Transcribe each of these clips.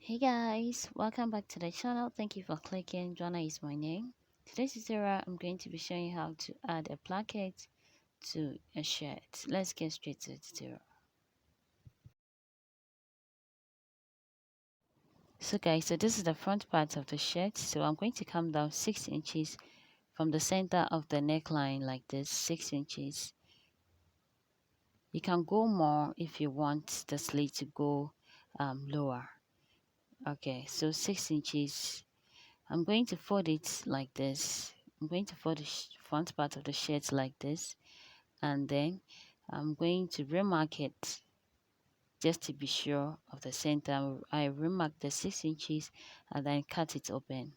Hey guys, welcome back to the channel. Thank you for clicking. Joanna is my name. Today's tutorial, I'm going to be showing you how to add a placket to a shirt. Let's get straight to the tutorial. So guys, this is the front part of the shirt. So I'm going to come down 6 inches from the center of the neckline like this, 6 inches. You can go more if you want the sleeve to go lower. Okay, so 6 inches. I'm going to fold it like this. I'm going to fold the front part of the shirt like this, and then I'm going to remark it just to be sure of the center. I remark the 6 inches and then cut it open.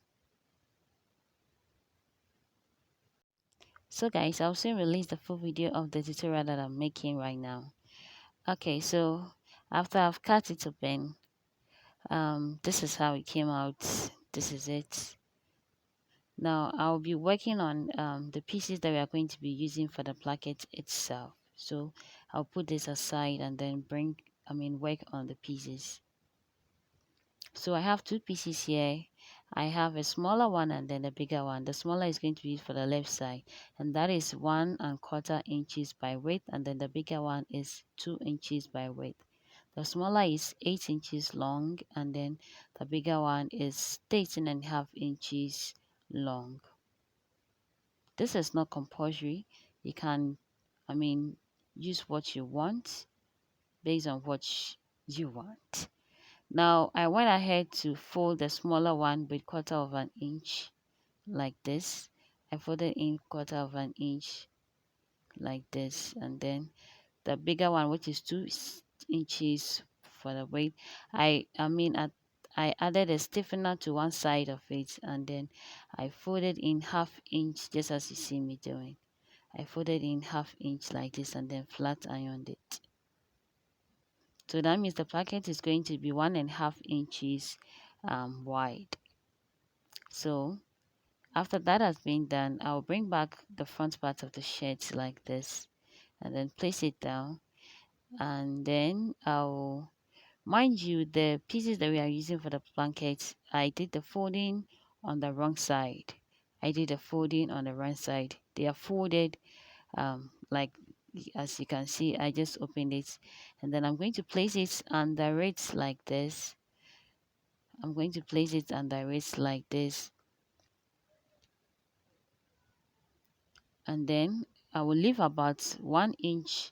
So guys, I'll soon release the full video of the tutorial that I'm making right now. Okay, so after I've cut it open, this is how it came out. This is it. Now I'll be working on the pieces that we are going to be using for the placket itself. So I'll put this aside and then work on the pieces. So I have two pieces here. I have a smaller one and then a bigger one. The smaller is going to be for the left side, and that is 1¼ inches by width, and then the bigger one is 2 inches by width. The smaller is 8 inches long, and then the bigger one is 13½ inches long. This is not compulsory. You can, use what you want based on what you want. Now, I went ahead to fold the smaller one with 1/4 inch like this. I folded in 1/4 inch like this, and then the bigger one, which is 2 inches for the weight, I added a stiffener to one side of it, and then I folded in 1/2 inch, just as you see me doing. I folded in 1/2 inch like this and then flat ironed it. So that means the placket is going to be 1½ inches wide. So after that has been done, I'll bring back the front part of the shirt like this and then place it down, and then I'll, mind you, the pieces that we are using for the blanket, I did the folding on the wrong side. I did the folding on the right side. They are folded like, as you can see, I just opened it, and then I'm going to place it under it like this. I'm going to place it under it like this, and then I will leave about 1 inch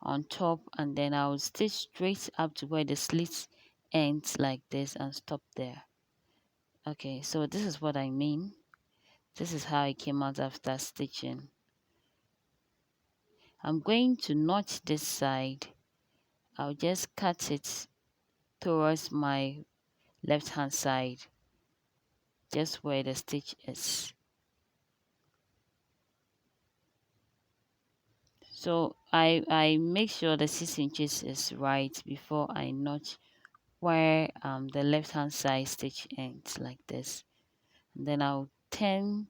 on top, and then I will stitch straight up to where the slit ends like this and stop there. Okay, so this is what I mean. This is how it came out after stitching. I'm going to notch this side. I'll just cut it towards my left hand side, just where the stitch is. So I make sure the 6 inches is right before I notch where the left hand side stitch ends like this, and then I'll turn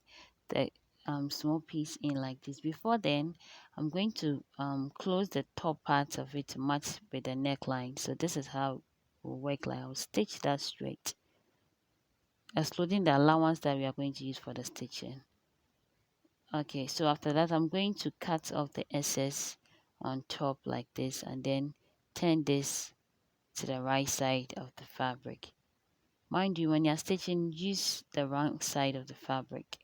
the small piece in like this. Before then, I'm going to close the top part of it to match with the neckline. So this is how it will work. Like, I'll stitch that straight, excluding the allowance that we are going to use for the stitching. Okay, so after that, I'm going to cut off the excess on top like this, and then turn this to the right side of the fabric. Mind you, when you're stitching, use the wrong side of the fabric.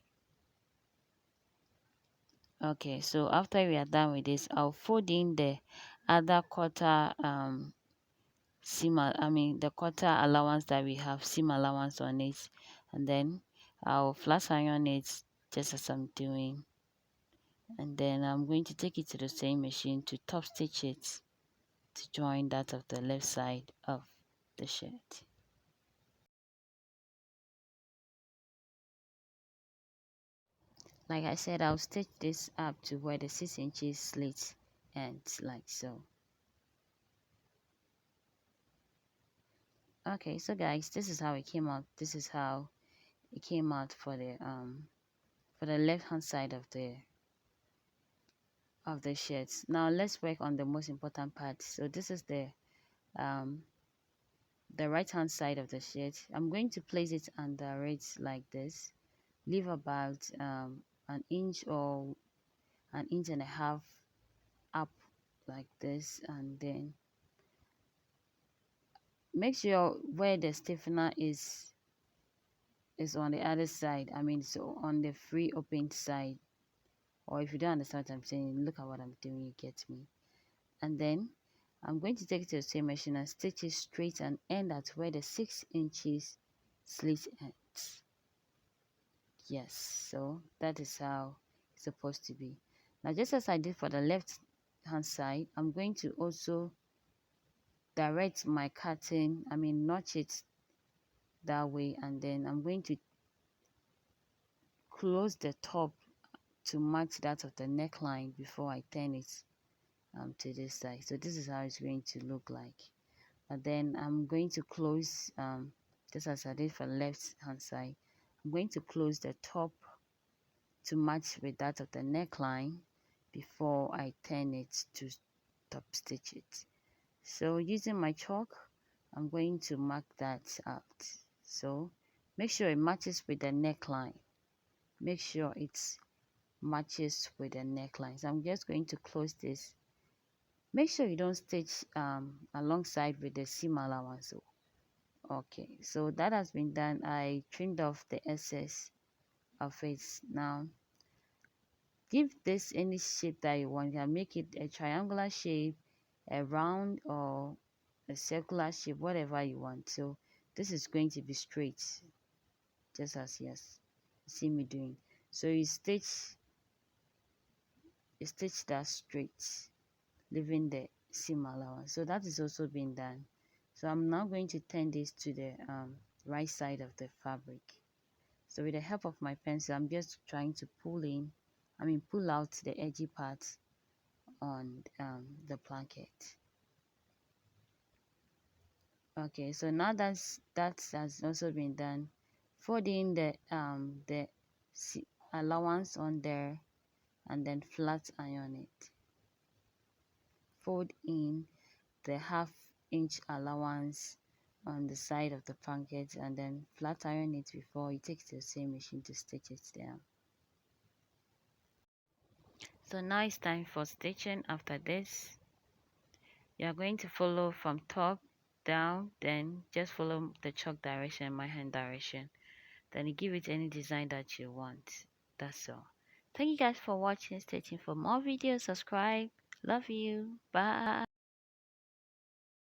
Okay, so after we are done with this, I'll fold in the other quarter the quarter allowance that we have, seam allowance on it, and then I'll flat iron it just as I'm doing, and then I'm going to take it to the same machine to top stitch it to join that of the left side of the shirt. Like I said, I'll stitch this up to where the 6 inches slit ends, like so. Okay, so guys, this is how it came out. This is how it came out for the left hand side of the shirts. Now let's work on the most important part. So this is the the right hand side of the shirt. I'm going to place it under it like this. Leave about an inch or an inch and a half up like this, and then make sure where the stiffener is on the other side. I mean, so on the free open side. Or if you don't understand what I'm saying, look at what I'm doing, you get me. And then I'm going to take it to the same machine and stitch it straight and end at where the 6 inches slit ends. Yes, so that is how it's supposed to be. Now, just as I did for the left hand side, I'm going to also direct my cutting, notch it that way, and then I'm going to close the top to match that of the neckline before I turn it to this side. So this is how it's going to look like. And then I'm going to close just as I did for the left hand side. I'm going to close the top to match with that of the neckline before I turn it to top stitch it. So using my chalk, I'm going to mark that out. So make sure it matches with the neckline. Make sure it matches with the neckline. So I'm just going to close this. Make sure you don't stitch alongside with the seam allowance. Okay, so that has been done. I trimmed off the excess of it. Now give this any shape that you want. You can make it a triangular shape, a round, or a circular shape, whatever you want. So this is going to be straight, just as you see me doing. So you stitch that straight, leaving the seam allowance. So that is also being done. So I'm now going to turn this to the right side of the fabric. So with the help of my pencil, I'm just trying to pull out the edgy parts on the placket. Okay, so now that has also been done, folding the allowance on there and then flat iron it. Fold in the half-inch allowance on the side of the placket and then flat iron it before you take it to the same machine to stitch it down. So now it's time for stitching. After this, you are going to follow from top down, then just follow the chalk direction, my hand direction, then you give it any design that you want. That's all. Thank you guys for watching. Stay tuned for more videos. Subscribe. Love you. Bye.